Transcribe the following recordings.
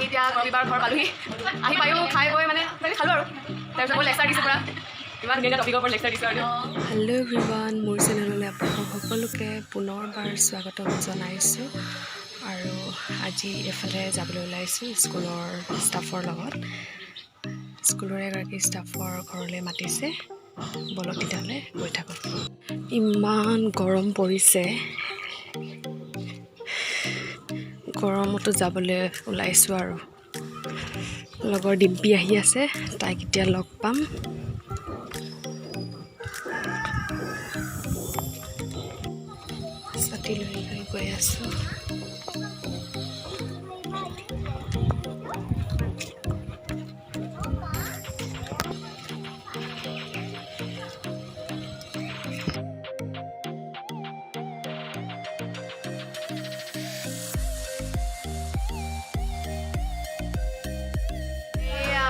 আমি এতিয়া ৰবিবাৰ ঘৰ পালোহি আহি পায়ো খাই গৈ মানে খালোঁ আৰু তাৰপিছত মই লেকচাৰ দিছোঁ পুৰা ইমান ধুনীয়া টপিকৰ ওপৰত লেকচাৰ দিছোঁ আৰু হেল্ল' এভৰিৱান মোৰ চেনেললৈ আপোনালোক সকলোকে পুনৰবাৰ স্বাগতম জনাইছোঁ আৰু আজি এফালে যাবলৈ ওলাইছোঁ স্কুলৰ ষ্টাফৰ লগত স্কুলৰ এগৰাকী ষ্টাফৰ ঘৰলৈ মাতিছে বলক তেতিয়াহ'লে গৈ থাকোঁ ইমান গৰম পৰিছে গৰমতো যাবলৈ ওলাইছোঁ আৰু লগৰ দিব্যি আহি আছে তাইক এতিয়া লগ পাম ছাতি লৈ গৈ আছোঁ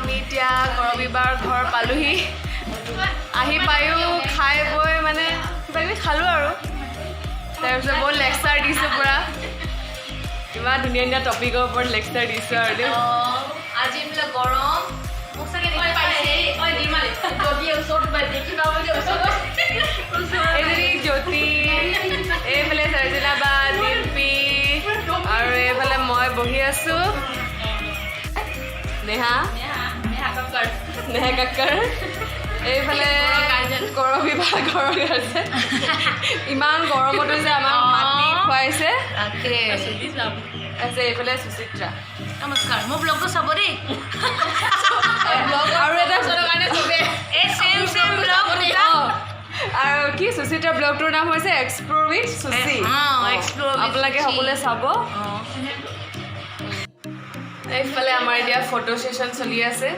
আমি এতিয়া ৰবিবাৰ ঘৰ পালোহি আহি পায়ো খাই বৈ মানে কিবা কিবি খালোঁ আৰু তাৰপিছত বহুত লেকচাৰ দিছোঁ পুৰা ইমান ধুনীয়া ধুনীয়া টপিকৰ ওপৰত লেকচাৰ দিছোঁ আৰু দেই আজি বোলে গৰম মোক চাগে এইজনী জ্যোতি এইফালে সৰ্জিলা বা দিল্পী আৰু এইফালে মই বহি আছোঁ নেহা কাক্কৰ এইফালে কৰবী বা ঘৰৰ গাৰ্জেন ইমান গৰমতো যে আমাক মাটি খুৱাইছে আছে এইফালে সুচিত্ৰা নমস্কাৰ মোৰ ব্লগটো চাব দেই আৰু এটা আৰু কি সুচিত্ৰা ব্লগটোৰ নাম হৈছে এক্সপ্ল'ৰ উইথ সুচি আপোনালোকে সকলোৱে চাব এইফালে আমাৰ এতিয়া ফটো ছেশ্যন চলি আছে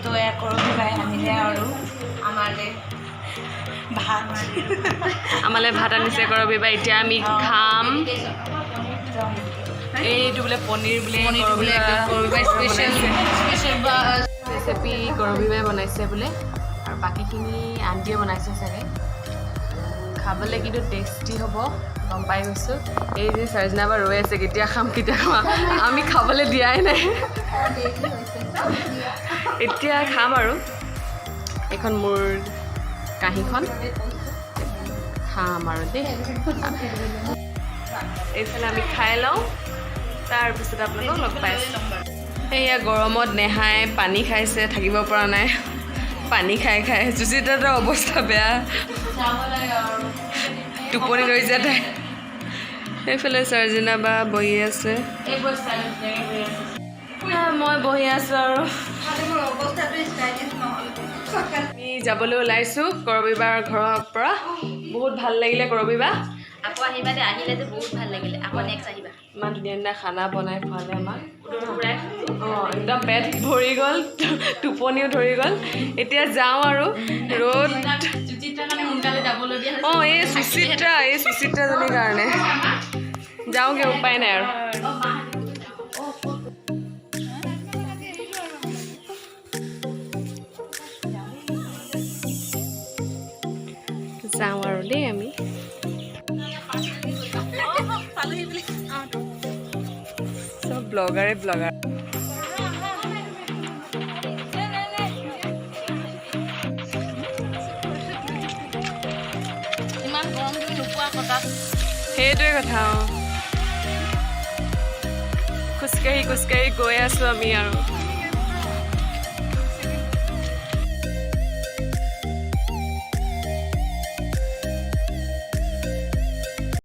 তৈয়াৰ কৰোঁ পাই আনিলে আৰু আমালৈ ভাত আনিছে কৰবী বা এতিয়া আমি খাম এইটো বোলে পনীৰ বোলে ৰেচিপি কৰবী বাই বনাইছে বোলে আৰু বাকীখিনি আণ্টিয়ে বনাইছে চাগে খাবলৈ কিন্তু টেষ্টি হ'ব গম পাই গৈছোঁ এই যে সৰ্জনা বা ৰৈ আছে কেতিয়া খাম আমি খাবলৈ দিয়াই নাই এতিয়া খাম আৰু এইখন মোৰ কাঁহীখন খাম আৰু দেই এইফালে আমি খাই লওঁ তাৰপিছত আপোনালোকক লগ পাইছোঁ সেয়া গৰমত নেহাই পানী খাইছে থাকিব পৰা নাই পানী খাই সুচিত্ৰাৰ অৱস্থা বেয়া টোপনি ধৰিছে তাই সেইফালে সৰ্জনা বা বহি আছে মই বহি আছোঁ আৰু আমি যাবলৈ ওলাইছোঁ কৰবী বাৰ ঘৰৰ পৰা বহুত ভাল লাগিলে কৰবী বা আকৌ আহিবা দে আহিলে যে বহুত ভাল লাগিলে আকৌ নেক্সট আহিবা ইমান ধুনীয়া ধুনীয়া খানা বনাই খোৱালে আমাক অঁ একদম পেট ভৰি গ'ল টোপনিও ধৰি গ'ল এতিয়া যাওঁ আৰু ৰ'দ অঁ এই সুচিত্ৰাজনীৰ কাৰণে যাওঁগৈ উপায় নাই আৰু যাওঁ আৰু দেই আমি চব ব্লগাৰে ইমান গৰম তুমি নোপোৱা কথা সেইটোৱে কথা অঁ খোজকাঢ়ি গৈ আছোঁ আমি আৰু